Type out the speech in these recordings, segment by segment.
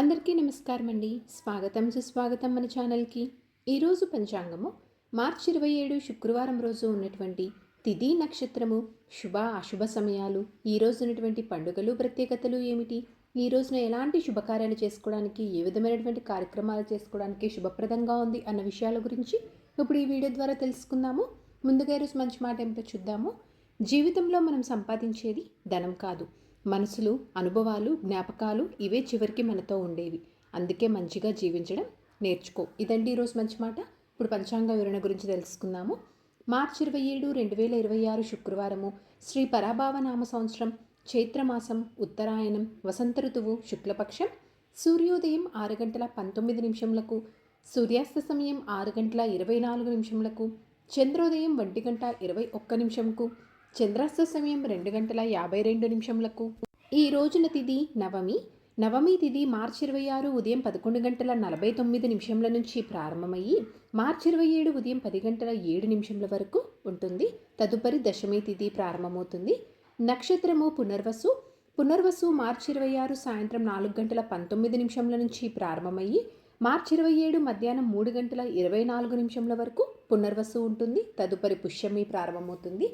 అందరికీ నమస్కారం అండి. స్వాగతం సుస్వాగతం మన ఛానల్కి. ఈరోజు పంచాంగము మార్చి 27 శుక్రవారం రోజు ఉన్నటువంటి తిథి నక్షత్రము, శుభ అశుభ సమయాలు, ఈ రోజు ఉన్నటువంటి పండుగలు ప్రత్యేకతలు ఏమిటి, ఈ రోజున ఎలాంటి శుభకార్యాలు చేసుకోవడానికి, ఏ విధమైనటువంటి కార్యక్రమాలు చేసుకోవడానికి శుభప్రదంగా ఉంది అన్న విషయాల గురించి ఇప్పుడు ఈ వీడియో ద్వారా తెలుసుకుందాము. ముందుగా ఈరోజు మంచి మాట ఏమిటో చూద్దాము. జీవితంలో మనం సంపాదించేది ధనం కాదు, మనసులు, అనుభవాలు, జ్ఞాపకాలు, ఇవే చివరికి మనతో ఉండేవి. అందుకే మంచిగా జీవించడం నేర్చుకో. ఇదండి ఈరోజు మంచి మాట. ఇప్పుడు పంచాంగ వివరణ గురించి తెలుసుకుందాము. మార్చి 27, 2026 శుక్రవారము, శ్రీ పరాభావనామ సంవత్సరం, చైత్రమాసం, ఉత్తరాయణం, వసంత ఋతువు, శుక్లపక్షం. సూర్యోదయం 6 గంటల 19 నిమిషములకు, సూర్యాస్త సమయం 6 గంటల 24 నిమిషములకు, చంద్రోదయం 1 గంట 21 నిమిషంకు, చంద్రాస్త సమయం 2 గంటల 52 నిమిషములకు. ఈ రోజున తిథి నవమి. నవమి తిథి మార్చి 26 ఉదయం 11 గంటల 49 నిమిషంల నుంచి ప్రారంభమయ్యి మార్చి 27 ఉదయం 10 గంటల 7 నిమిషంల వరకు ఉంటుంది. తదుపరి దశమి తిథి ప్రారంభమవుతుంది. నక్షత్రము పునర్వసు. పునర్వసు మార్చి 26 సాయంత్రం 4 గంటల 19 నిమిషంల నుంచి ప్రారంభమయ్యి మార్చి 27 మధ్యాహ్నం 3 గంటల 24 నిమిషంల వరకు పునర్వసు ఉంటుంది. తదుపరి పుష్యమి ప్రారంభమవుతుంది.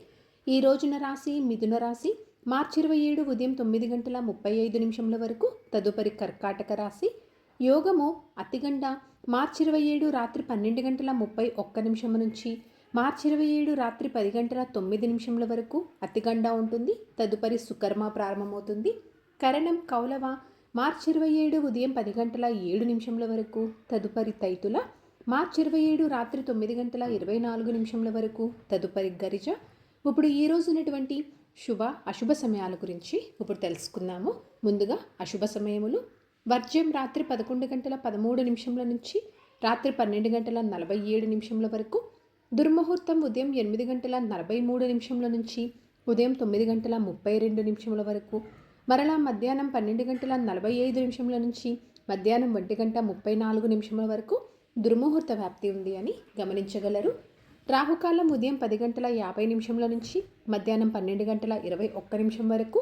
ఈ రోజున రాశి మిథున రాశి. మార్చి 27 ఉదయం 9 గంటల 35 నిమిషంల వరకు. తదుపరి కర్కాటక రాశి. యోగము అతిగండ మార్చి 27 రాత్రి 12 గంటల 31 నిమిషం నుంచి మార్చి 27 రాత్రి 10 గంటల 9 నిమిషంల వరకు అతిగండ ఉంటుంది. తదుపరి సుకర్మ ప్రారంభమవుతుంది. కరణం కౌలవ మార్చి 27 ఉదయం 10 గంటల 7 నిమిషంల వరకు. తదుపరి తైతుల మార్చి 27 రాత్రి 9 గంటల 24 నిమిషంల వరకు. తదుపరి గరిజ. ఇప్పుడు ఈ రోజు ఉన్నటువంటి శుభ అశుభ సమయాల గురించి ఇప్పుడు తెలుసుకుందాము. ముందుగా అశుభ సమయములు. వర్జ్యం రాత్రి 11 గంటల 13 నిమిషంల నుంచి రాత్రి 12 గంటల 47 నిమిషంల వరకు. దుర్ముహూర్తం ఉదయం 8 గంటల 43 నిమిషంల నుంచి ఉదయం 9 గంటల 32 నిమిషముల వరకు. మరలా మధ్యాహ్నం 12 గంటల 45 నిమిషంల నుంచి మధ్యాహ్నం 1 గంట 34 నిమిషముల వరకు దుర్ముహూర్త వ్యాప్తి ఉంది అని గమనించగలరు. రాహుకాలం ఉదయం 10 గంటల 50 నిమిషంల నుంచి మధ్యాహ్నం 12 గంటల 21 నిమిషం వరకు.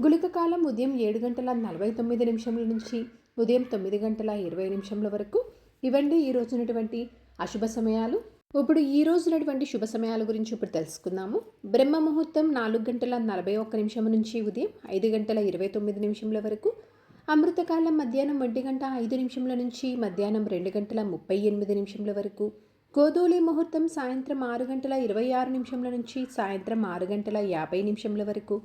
గుళిక కాలం ఉదయం 7 గంటల 49 నిమిషంల నుంచి ఉదయం 9 గంటల 20 నిమిషంల వరకు. ఇవన్నీ ఈ రోజునటువంటి అశుభ సమయాలు. ఇప్పుడు ఈ రోజునటువంటి శుభ సమయాల గురించి ఇప్పుడు తెలుసుకుందాము. బ్రహ్మ ముహూర్తం 4 గంటల 41 నిమిషం నుంచి ఉదయం 5 గంటల 29 నిమిషంల వరకు. అమృతకాలం మధ్యాహ్నం 1 గంట 5 నిమిషంల నుంచి మధ్యాహ్నం 2 గంటల 38 నిమిషంల వరకు. గోధూళి ముహూర్తం సాయంత్రం 6 గంటల 26 నిమిషంల నుంచి సాయంత్రం 6 గంటల 50 నిమిషంల వరకు.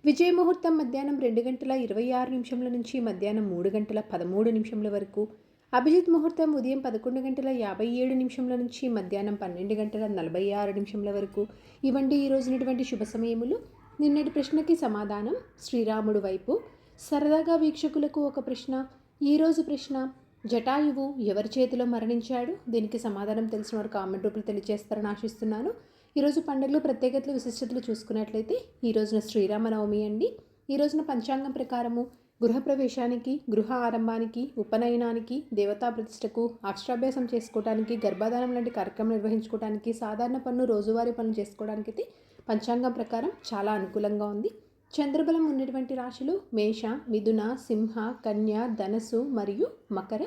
విజయ ముహూర్తం మధ్యాహ్నం 2 గంటల 26 నిమిషంల నుంచి మధ్యాహ్నం 3 గంటల 13 నిమిషంల వరకు. అభిజిత్ ముహూర్తం ఉదయం 11 గంటల 57 నిమిషంల నుంచి మధ్యాహ్నం 12 గంటల 46 నిమిషంల వరకు. ఇవండి ఈ రోజునటువంటి శుభ సమయములు. నిన్నటి ప్రశ్నకి సమాధానం శ్రీరాముడు వైపు. సరదాగా వీక్షకులకు ఒక ప్రశ్న. ఈరోజు ప్రశ్న: జటాయువు ఎవరి చేతిలో మరణించాడు? దీనికి సమాధానం తెలిసిన వారు కామెంట్ రూపంలో తెలియజేస్తారని ఆశిస్తున్నాను. ఈరోజు పండుగలు ప్రత్యేకతలు విశిష్టతలు చూసుకున్నట్లయితే ఈ రోజున శ్రీరామనవమి అండి. ఈ రోజున పంచాంగం ప్రకారము గృహప్రవేశానికి, గృహ ఆరంభానికి, ఉపనయనానికి, దేవతా ప్రతిష్టకు, అక్షరాభ్యాసం చేసుకోవడానికి, గర్భాధానం లాంటి కార్యక్రమం నిర్వహించుకోవడానికి, సాధారణ పనులు, రోజువారీ పనులు చేసుకోవడానికి అయితే పంచాంగం ప్రకారం చాలా అనుకూలంగా ఉంది. చంద్రబలం ఉన్నటువంటి రాశులు మేష, మిథున, సింహ, కన్య, ధనస్సు మరియు మకర.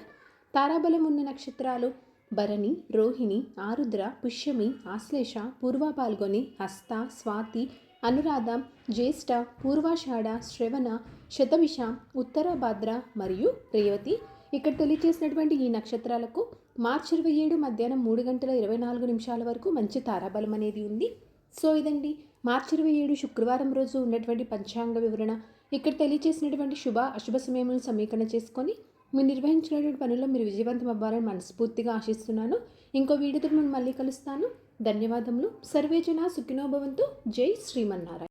తారాబలం ఉన్న నక్షత్రాలు భరణి, రోహిణి, ఆరుద్ర, పుష్యమి, ఆశ్లేష, పూర్వ పాల్గొని, హస్త, స్వాతి, అనురాధ, జ్యేష్ఠ, పూర్వాషాఢ, శ్రవణ, శతభిష, ఉత్తర భాద్ర మరియు రేవతి. ఇక్కడ తెలియజేసినటువంటి ఈ నక్షత్రాలకు మార్చి 27 మధ్యాహ్నం 3 గంటల 24 నిమిషాల వరకు మంచి తారాబలం అనేది ఉంది. సో ఇదండి మార్చి 27 శుక్రవారం రోజు ఉన్నటువంటి పంచాంగ వివరణ. ఇక్కడ తెలియజేసినటువంటి శుభ అశుభ సమయములను సమీకరణ చేసుకొని మీరు నిర్వహించినటువంటి పనుల్లో మీరు విజయవంతం అవ్వాలని మనస్ఫూర్తిగా ఆశిస్తున్నాను. ఇంకో వీడియోతో నేను మళ్ళీ కలుస్తాను. ధన్యవాదములు. సర్వేజన సుఖినో భవంతు. జై శ్రీమన్నారాయణ.